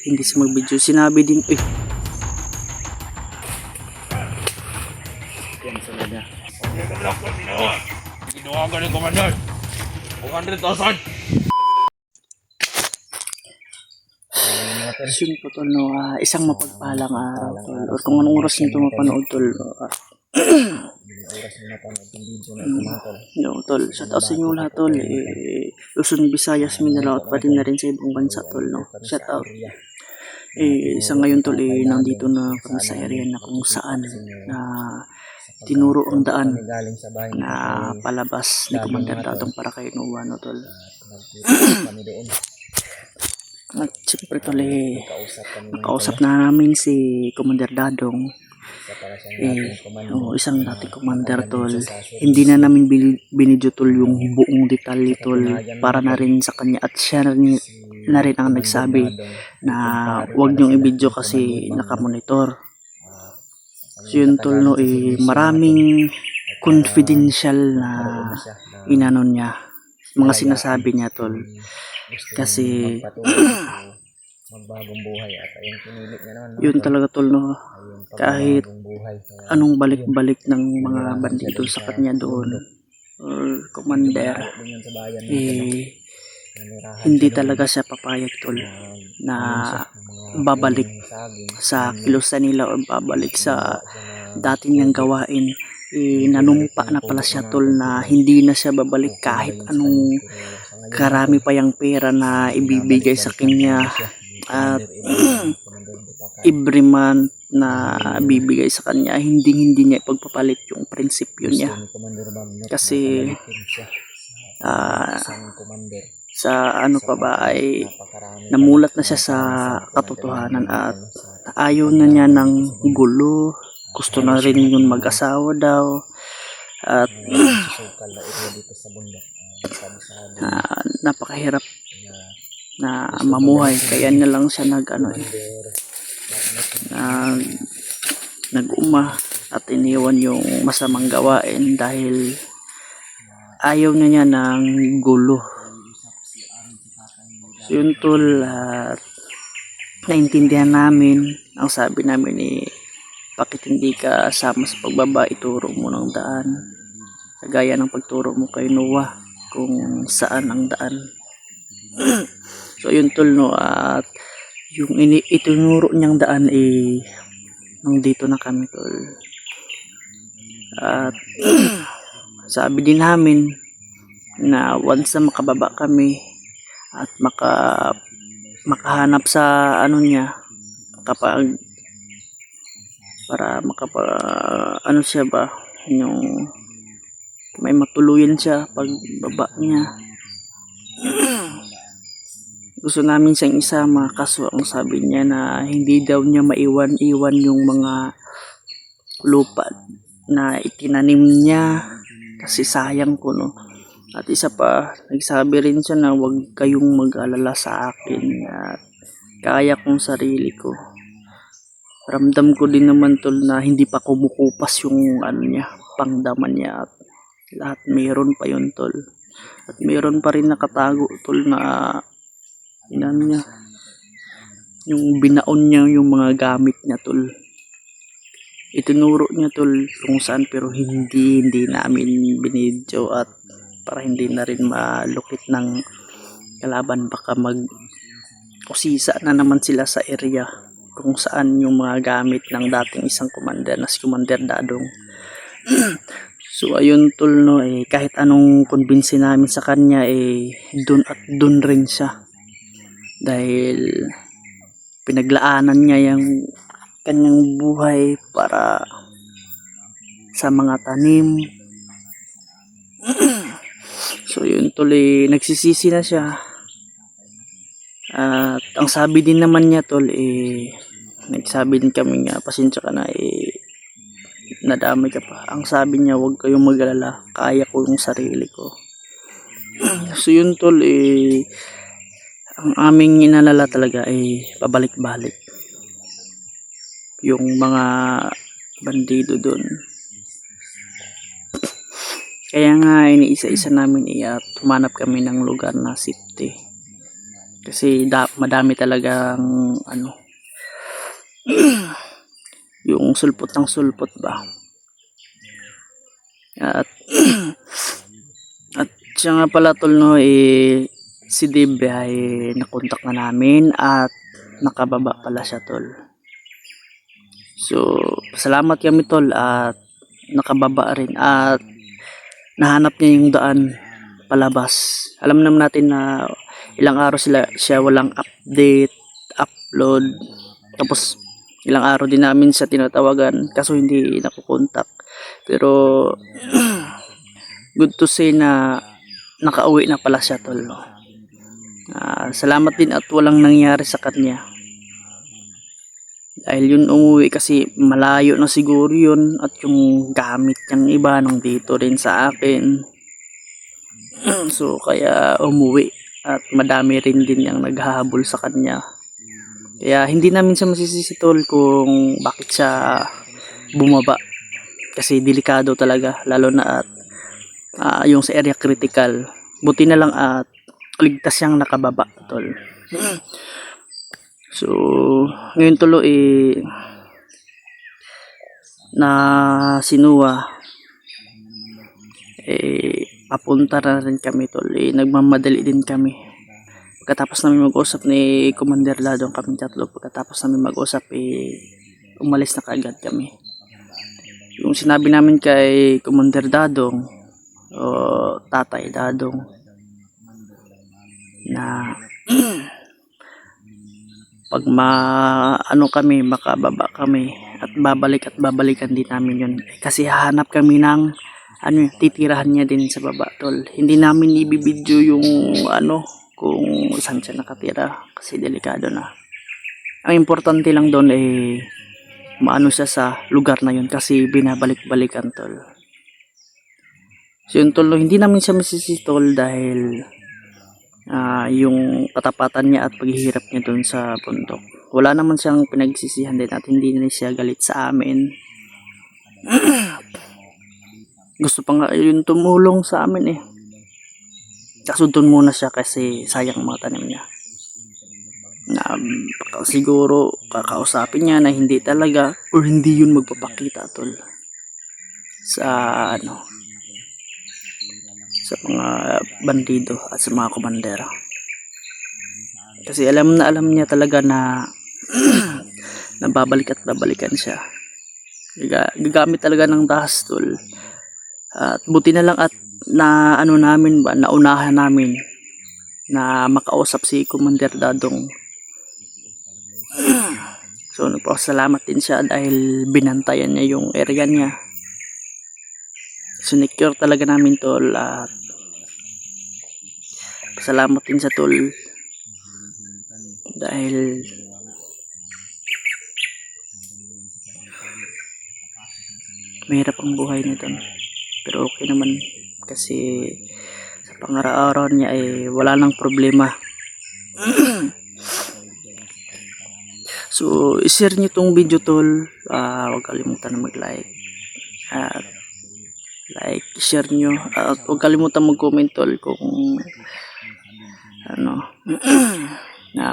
Hindi sa mag-video. Sinabi din, yan sila niya. Ginawa ka ng commander. 100,000. Yun po tol, no, isang mapagpalang araw tol, or kung anong oras nito mapanood tol, no, tol, shout out sa inyo lahat tol, Luzon, Visayas, Mindanao at pati na rin sa ibang bansa tol, no, shout out. Sa ngayon tol, nandito na kami sa area na kung saan na tinuro ang daan na palabas ni Commander Dadong para kay Nuwa, no tol. At siyempre tol, nakausap na namin si Commander Dadong, isang dating commander tol. Hindi na namin binidyo tol yung buong detalye tol para na rin sa kanya, at siya na rin ang nagsabi na huwag niyong i-video kasi nakamonitor. So yun tol, no, maraming confidential na inano niya, mga sinasabi niya tol. Kasi magbagong buhay at ayun pinilit niya naman. Yun talaga tol, no, kahit anong balik-balik ng mga bandido sa kanya doon or commander, hindi talaga siya papayag tol na babalik sa kilusan nila o babalik sa dating niyang gawain. Nanumpa na pala siya tol na hindi na siya babalik kahit anong karami pa yung pera na ibibigay sa kanya at every month na bibigay sa kanya, hindi niya ipagpapalit yung prinsipyo niya. Kasi sa ano pa ba ay namulat na siya sa katotohanan at ayaw na niya ng gulo, gusto na rin yung mag-asawa daw at napakahirap na mamuhay, kaya na lang siya nag-uma at iniwan yung masamang gawain dahil ayaw na niya ng gulo. So yun tol, naintindihan namin. Ang sabi namin bakit hindi ka sama sa pagbaba, ituro mo ng daan kagaya ng pagturo mo kay Noah kung saan ang daan. So yun tol, no, at yung itinuro niyang daan nandito na kami tol. At sabi din namin na once na makababa kami at makahanap sa ano niya, kapag para ano siya ba, yung may matuluyan siya pagbaba niya. Gusto namin siyang isama, kaso ang sabi niya na hindi daw niya maiwan-iwan yung mga lupa na itinanim niya kasi sayang po, no. At isa pa, nagsabi rin siya na huwag kayong mag-alala sa akin at kaya kong sarili ko. Ramdam ko din naman tol na hindi pa kumukupas yung ano niya, pangdaman niya at lahat mayroon pa yun tol. At mayroon pa rin nakatago tol na inano niya, yung binaon niya yung mga gamit niya tol. Itinuro niya tol kung saan, pero hindi namin binidyo at para hindi na rin malukit ng kalaban, baka usisa na naman sila sa area kung saan yung mga gamit ng dating isang commander na si Commander Dadong. So ayun tol, no, kahit anong kumbinsi namin sa kanya dun rin siya dahil pinaglaanan niya yung kanyang buhay para sa mga tanim. So yun tuloy, nagsisisi na siya. At ang sabi din naman niya tol, nagsabi din kami nga, pasensya ka na, nadamay ka pa. Ang sabi niya, huwag kayong mag-alala, kaya ko yung sarili ko. So yun tol, ang aming inalala talaga pabalik-balik yung mga bandido doon. Kaya nga iniisa-isa namin at humanap kami ng lugar na safety Kasi madami talagang ano, yung sulpot ng sulpot ba. At at siya nga pala tol no, si Dib ay nakontak na namin at nakababa pala siya tol. So salamat kami tol at nakababa rin at nahanap niya yung daan palabas. Alam naman natin na ilang araw siya walang update, upload. Tapos ilang araw din namin siya tinatawagan kaso hindi nakukontak. Pero good to say na nakauwi na pala siya tol. Salamat din at walang nangyari sa kanya. Dahil yun umuwi kasi malayo na siguro yun at yung gamit niyang iba nung dito rin sa akin. So kaya umuwi at madami rin din yung naghahabol sa kanya. Kaya hindi namin siya masisisi tol kung bakit siya bumaba. Kasi delikado talaga lalo na at yung sa area critical. Buti na lang at ligtas siyang nakababa tol. So ngayon tulo na sinuwa papunta na rin kami tol. Nagmamadali din kami. Pagkatapos namin mag-usap ni Commander Ladong kami tatlo, pagkatapos namin mag-usap umalis na kaagad kami. Yung sinabi namin kay Commander Dadong o Tatay Dadong na pag kami, makababa kami at babalikan din namin yun. Kasi hahanap kami ng titirahan niya din sa baba tol. Hindi namin ibibidyo yung kung saan siya nakatira kasi delikado na. Ang importante lang doon maano siya sa lugar na yun kasi binabalik-balikan tol. So yun tol, hindi namin siya masisi tol dahil yung katapatan niya at paghihirap niya doon sa bundok. Wala naman siyang pinagsisihan din at hindi na siya galit sa amin. Gusto pa nga yun tumulong sa amin Kaso doon muna siya kasi sayang mga tanim niya. Na siguro kakausapin niya na hindi talaga or hindi yun magpapakita tol sa sa mga bandido at sa mga komandera. Kasi alam niya talaga na babalik at babalikan siya. Gagamit talaga ng dahas tol. At buti na lang at naunahan namin na makausap si Commander Dadong. So nagpasalamat din siya dahil binantayan niya yung area niya. Sinecure talaga namin tol at salamat din sa tol dahil mahirap ang buhay nito pero okay naman kasi sa pangaraw-araw niya wala nang problema. So i-share niyo tong video tol, huwag kalimutan na mag-like at share nyo at huwag kalimutan mag-comment tol kung na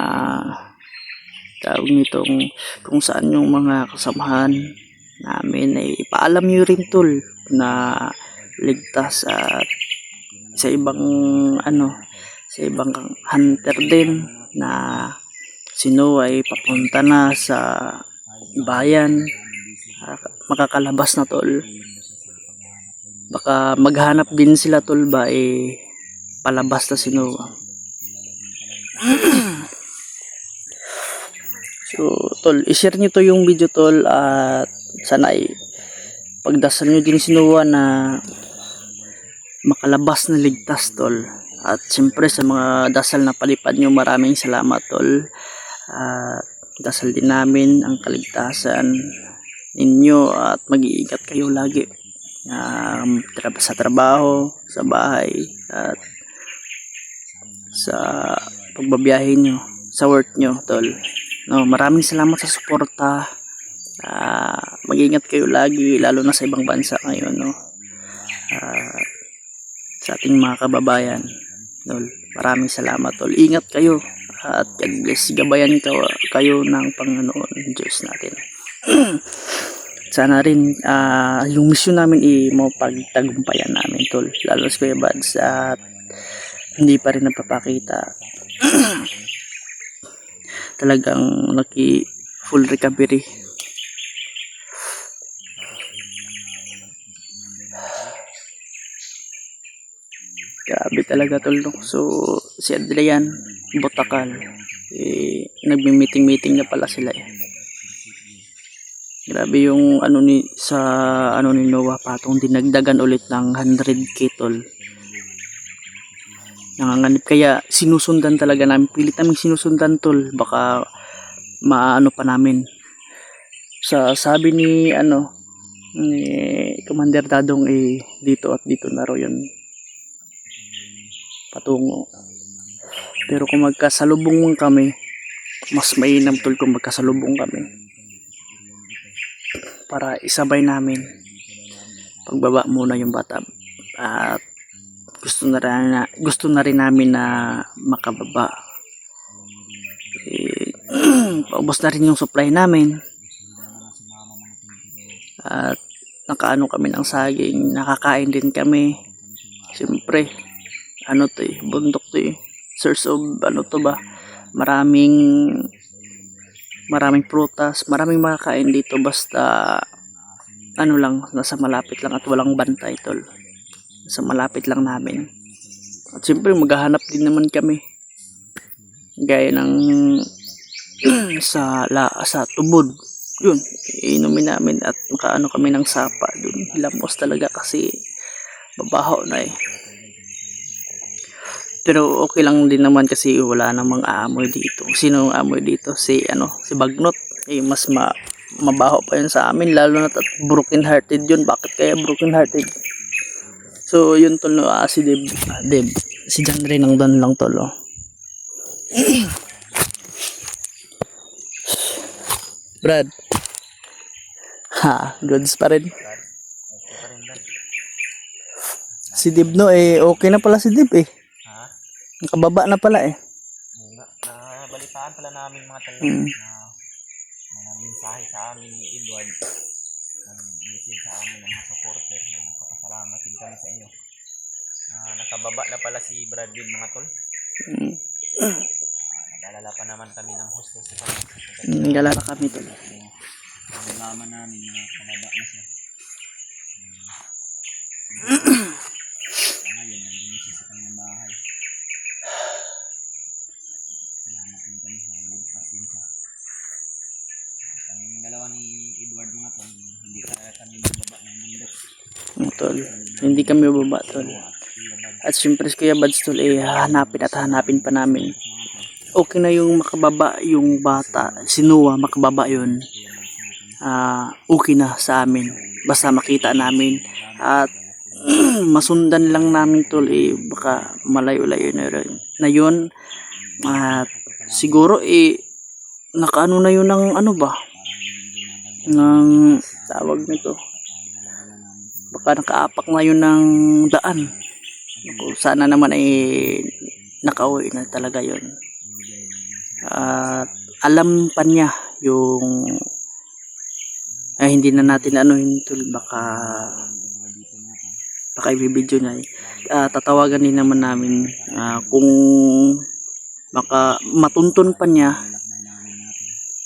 tawag nitong kung saan yung mga kasamahan namin ipaalam nyo rin tol na ligtas at sa ibang hunter din na papunta na sa bayan, makakalabas na tol. Baka maghanap din sila tol ba palabas na Sinoa. So tol, i-share nyo to yung video tol at sana pagdasal nyo din Sinoa na makalabas na ligtas tol. At siyempre sa mga dasal na palipad nyo, maraming salamat tol. Dasal din namin ang kaligtasan ninyo at mag-iingat kayo lagi sa trabaho, sa bahay at sa pagbabiyahe nyo, sa work nyo tol. Maraming salamat sa suporta. Mag-ingat kayo lagi lalo na sa ibang bansa ngayon sa ating mga kababayan tol. Maraming salamat tol. Ingat kayo At God bless, gabayan kayo ng Panginoon Diyos natin. Sana rin yung mission namin mapagtagumpayan namin tol, lalo sa Kuya Bads, at hindi pa rin napapakita. Talagang full recovery. Grabe talaga tol, no? So si Adrian Botakal, nagmi-meeting na pala sila. Grabe yung sa ni Noah Patong, dinagdagan ulit ng 100k tol. Nanganganib, kaya sinusundan talaga namin, pilit namin sinusundan tol, baka maano pa namin. Sa sabi ni Commander Dadong, dito at dito na raw yun patungo. Pero kung magkasalubong kami, mas mainam tol kung magkasalubong kami, para isabay namin pagbaba muna yung bata. At gusto na rin namin na makababa. Paubos na rin yung supply namin, at nakaano kami ng saging, nakakain din kami. Siyempre bundok to, source of maraming prutas, maraming makakain dito, basta lang, nasa malapit lang at walang bantay tol. Nasa malapit lang namin. At siyempre maghahanap din naman kami, gaya ng sa tubod, yun inumin namin, at makaano kami ng sapa dun. Hilamos talaga kasi babaho na Pero okay lang din naman kasi wala namang aamoy dito. Sino ang aamoy dito? Si Bagnot. Mas mabaho pa yun sa amin, lalo na broken hearted yun. Bakit kaya broken hearted? So yun tol, si Deb, si John rin ang doon lang tol. Brad. Goods pa rin. Si Deb okay na pala si Deb Nakababa na pala Nabalitaan pala namin mga talagang na mensahe sa amin ni Edward, message sa amin ng mga supporter, na nagpapasalamat din kami sa inyo. Nakababa na pala si Bradley mga tol. Nag-alala pa naman kami ng hostess sa kanya. Nag-alala kami tol. Nalaman namin na kababa na siya. Ngayon, nandun siya sa kanyang bahay. Salamat din kami, nalilagpas din siya. Kaming dalawa ni Edward mga tol, hindi kami bababa ng bundok. Tol, hindi kami bababa tol. At syempre si Kuya Bads tol, hanapin pa namin. Okay na yung makababa yung bata, si Noah, makababa yun. Okay na sa amin, basta makita namin. At masundan lang namin tol, baka malayo-layo na yun. At siguro nakaano na yun ng ng tawag nito, baka nakaapak na yun ng daan. Sana naman nakauwi na talaga yun. At alam pa niya yung hindi na natin tol, baka i-video niya. Tatawagan din naman namin kung matuntun pa niya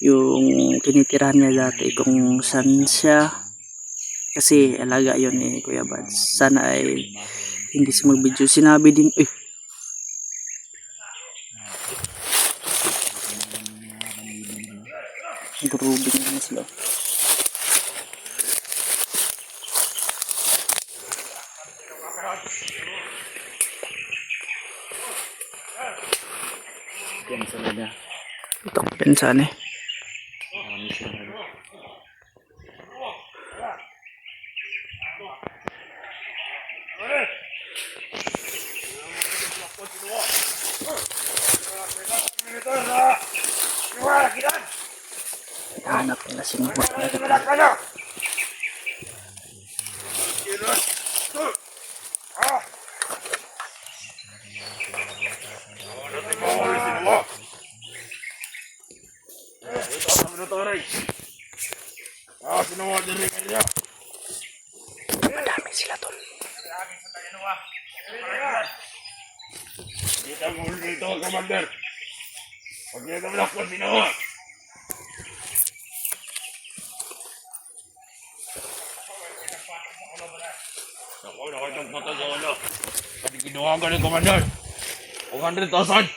yung tinitirahan niya dati, kung saan siya, kasi alaga yun Kuya Bads. Sana hindi siya mag-video. Sinabi din grubing na sila. Ito pensan hanap nila si Noah talaga. Ano to, Ray? Ah, sinawa din rin niya. Madami sila tol. Kita mo dito, Commander. Huwag niya kami lakot, sinawa. Ako, nakitang patagawa na. Pati ginawa ka ng Commander. 100,000.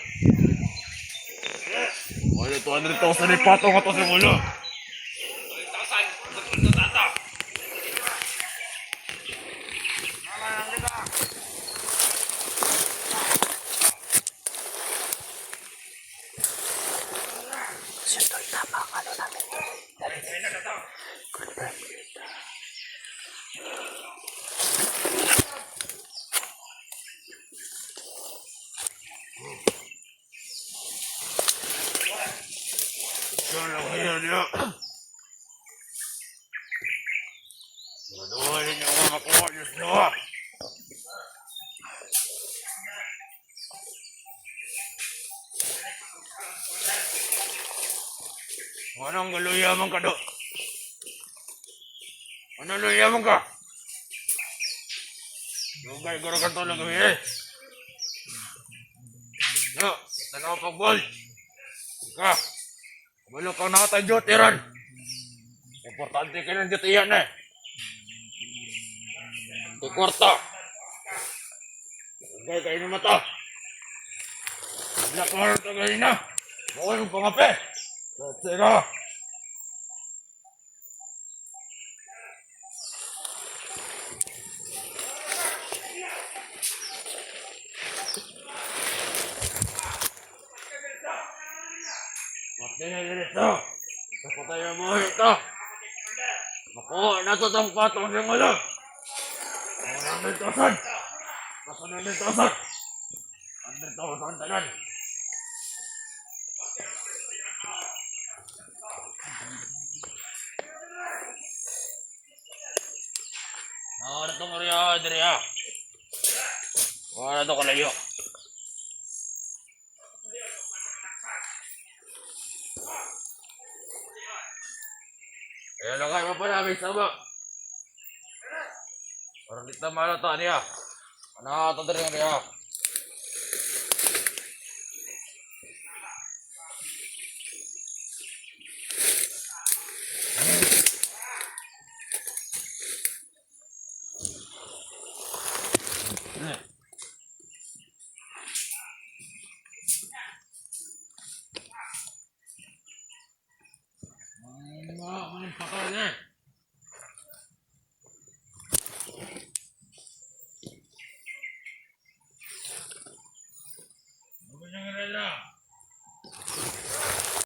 Wala 200,000 ipatong ato sa mulo. Kasi tol, tama ang ano namin tol. Confirm. Sana kaya niya. Manuhalin niya mga makuha niyo sinawa. Anong galuyaman ka do? Anong luyaman ka? Lugay ko ka to lang kami eh. Yo, tanaw pagbol. Ka, wala kang nakatayo, tiran. Importante ka ng ditiyan eh. Di kwarta. Lugay kayo ng mata. Wala ka rin tagay na. Bukal ng pangape. Tira. Mati na dito. Kapataya mo ito. Nakuha na ito ang patong ng ulo. 100,000. Nasa 100,000. 100,000 tanan. Wala ito Maria, Adria. Wala ito kalayo. Kaya lagay mo pa namin sama. Parang kita malata niya. Ano ito din niya? Ano pakal niya?